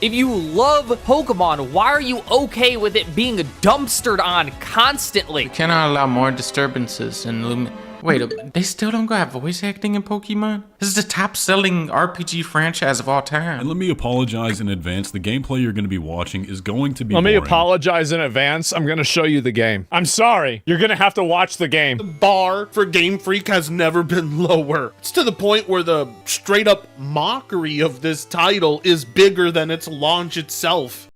If you love Pokemon, why are you okay with it being dumpstered on constantly? We cannot allow more disturbances and Wait, they still don't have voice acting in Pokemon? This is the top-selling RPG franchise of all time. And let me apologize in advance. The gameplay you're going to be watching is going to be Let me boring. apologize in advance. I'm going to show you the game. I'm sorry. You're going to have to watch the game. The bar for Game Freak has never been lower. It's to the point where the straight-up mockery of this title is bigger than its launch itself.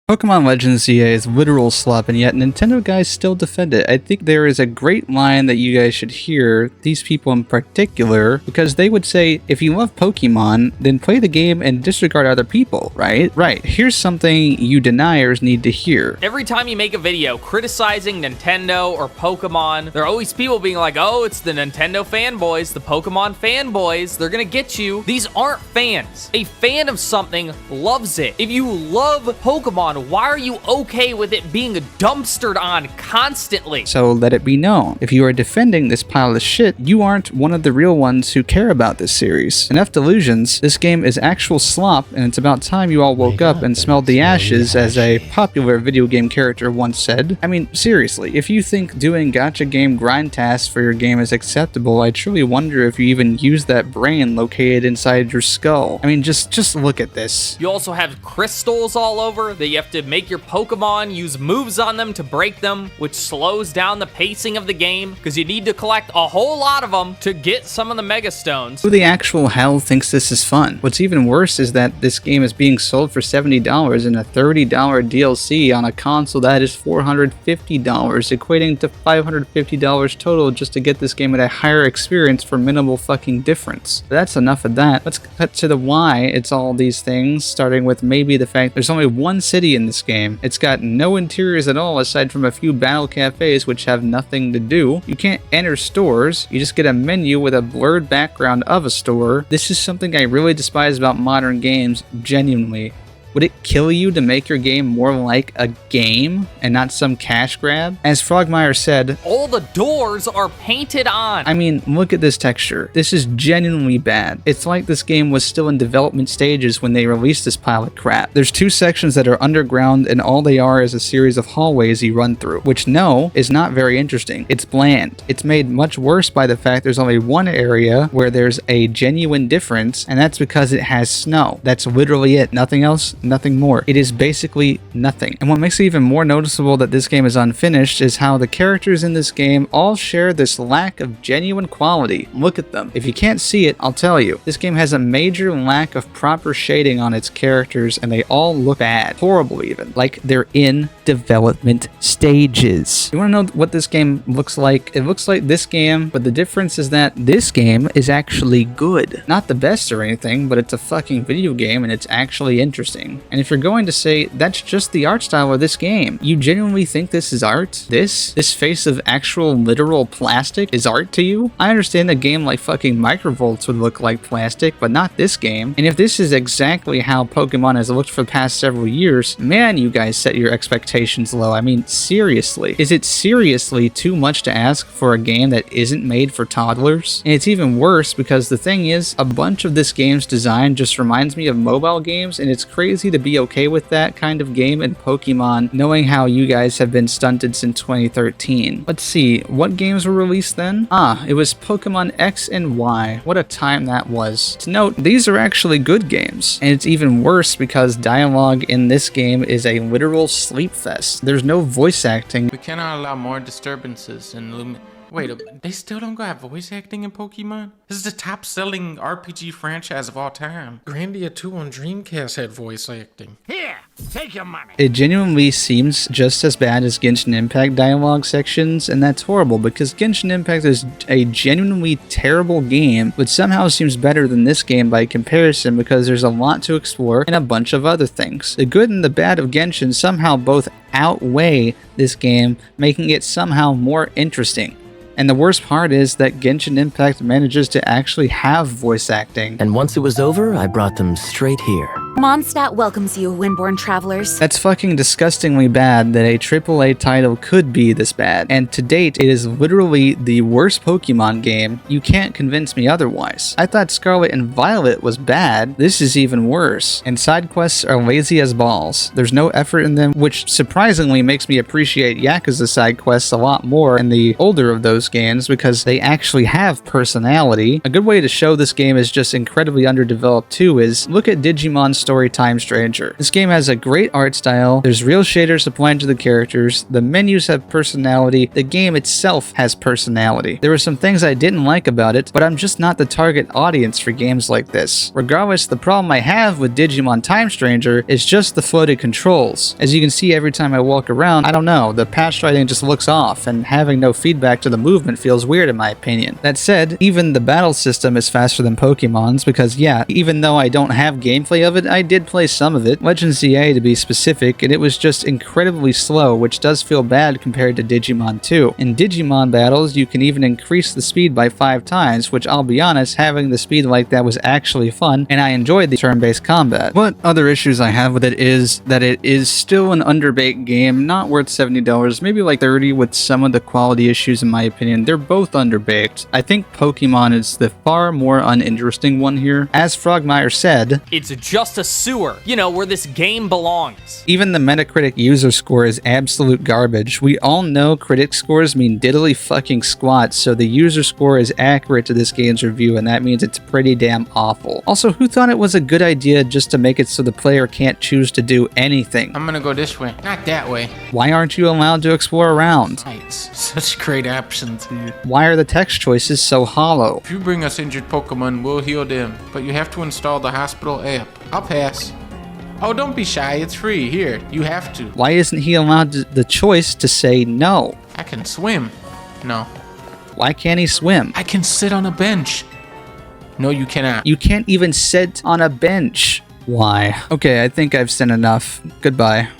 Pokemon Legends ZA is literal slop, and yet Nintendo guys still defend it. I think there is a great line that you guys should hear, these people in particular, because they would say, if you love Pokemon, then play the game and disregard other people, right? Right. Here's something you deniers need to hear. Every time you make a video criticizing Nintendo or Pokemon, there are always people being like, oh, it's the Nintendo fanboys, the Pokemon fanboys, they're gonna get you. These aren't fans. A fan of something loves it. If you love Pokemon, why are you okay with it being dumpstered on constantly? So let it be known, if you are defending this pile of shit, you aren't one of the real ones who care about this series. Enough delusions, this game is actual slop, and it's about time you all woke up and smelled the ashes, as a popular video game character once said. I mean, seriously, if you think doing gacha game grind tasks for your game is acceptable, I truly wonder if you even use that brain located inside your skull. I mean, just look at this. You also have crystals all over that you have to make your Pokemon use moves on them to break them, which slows down the pacing of the game because you need to collect a whole lot of them to get some of the Mega Stones. Who the actual hell thinks this is fun? What's even worse is that this game is being sold for $70 and a $30 DLC on a console that is $450, equating to $550 total just to get this game at a higher experience for minimal fucking difference. But that's enough of that. Let's cut to the why it's all these things, starting with maybe the fact there's only one city in this game. It's got no interiors at all aside from a few battle cafes which have nothing to do. You can't enter stores, you just get a menu with a blurred background of a store. This is something I really despise about modern games, genuinely. Would it kill you to make your game more like a game and not some cash grab? As Frogmire said, all the doors are painted on. I mean, look at this texture. This is genuinely bad. It's like this game was still in development stages when they released this pile of crap. There's two sections that are underground and all they are is a series of hallways you run through, which no, is not very interesting. It's bland. It's made much worse by the fact there's only one area where there's a genuine difference, and that's because it has snow. That's literally it. Nothing else. Nothing more. It is basically nothing. And what makes it even more noticeable that this game is unfinished is how the characters in this game all share this lack of genuine quality. Look at them. If you can't see it, I'll tell you. This game has a major lack of proper shading on its characters and they all look bad. Horrible even. Like they're in development stages. You want to know what this game looks like? It looks like this game, but the difference is that this game is actually good. Not the best or anything, but it's a fucking video game and it's actually interesting. And if you're going to say that's just the art style of this game, you genuinely think this is art? This face of actual literal plastic is art to you? I understand a game like fucking Microvolts would look like plastic, but not this game. And if this is exactly how Pokemon has looked for the past several years, man, you guys set your expectations low. I mean, seriously. Is it seriously too much to ask for a game that isn't made for toddlers? And it's even worse because the thing is, a bunch of this game's design just reminds me of mobile games, and it's crazy to be okay with that kind of game in Pokemon, knowing how you guys have been stunted since 2013. Let's see, what games were released then? It was Pokemon X and Y. What a time that was. To note, these are actually good games, and it's even worse because dialogue in this game is a literal sleep fest. There's no voice acting. We cannot allow more disturbances and Wait, they still don't have voice acting in Pokemon? This is the top-selling RPG franchise of all time. Grandia 2 on Dreamcast had voice acting. Here, take your money. It genuinely seems just as bad as Genshin Impact dialogue sections, and that's horrible because Genshin Impact is a genuinely terrible game, but somehow seems better than this game by comparison because there's a lot to explore and a bunch of other things. The good and the bad of Genshin somehow both outweigh this game, making it somehow more interesting. And the worst part is that Genshin Impact manages to actually have voice acting. And once it was over, I brought them straight here. Mondstadt welcomes you, Windborn travelers. That's fucking disgustingly bad that a AAA title could be this bad, and to date, it is literally the worst Pokemon game. You can't convince me otherwise. I thought Scarlet and Violet was bad. This is even worse. And side quests are lazy as balls. There's no effort in them, which surprisingly makes me appreciate Yakuza side quests a lot more in the older of those games because they actually have personality. A good way to show this game is just incredibly underdeveloped too is look at Digimon Story Time Stranger. This game has a great art style, there's real shaders applied to the characters, the menus have personality, the game itself has personality. There were some things I didn't like about it, but I'm just not the target audience for games like this. Regardless, the problem I have with Digimon Time Stranger is just the floated controls. As you can see every time I walk around, I don't know, the patch writing just looks off, and having no feedback to the movement feels weird in my opinion. That said, even the battle system is faster than Pokemon's because yeah, even though I don't have gameplay of it, I did play some of it, Legends ZA to be specific, and it was just incredibly slow, which does feel bad compared to Digimon 2. In Digimon battles, you can even increase the speed by 5 times, which I'll be honest, having the speed like that was actually fun, and I enjoyed the turn-based combat. What other issues I have with it is that it is still an underbaked game, not worth $70, maybe like $30 with some of the quality issues in my opinion. They're both underbaked. I think Pokemon is the far more uninteresting one here. As Frogmire said, It's just a sewer, you know, where this game belongs. even the Metacritic user score is absolute garbage. We all know critic scores mean diddly fucking squat, so the user score is accurate to this game's review, and that means it's pretty damn awful. Also, who thought it was a good idea just to make it so the player can't choose to do anything? I'm gonna go this way, not that way. Why aren't you allowed to explore around? It's such great options here. Why are the text choices so hollow? If you bring us injured Pokemon, we'll heal them, but you have to install the hospital app. I'll pass. Oh, don't be shy, it's free. Here, you have to. Why isn't he allowed the choice to say no? I can swim. No. Why can't he swim? I can sit on a bench. No, you cannot. You can't even sit on a bench. Why? Okay, I think I've said enough. Goodbye.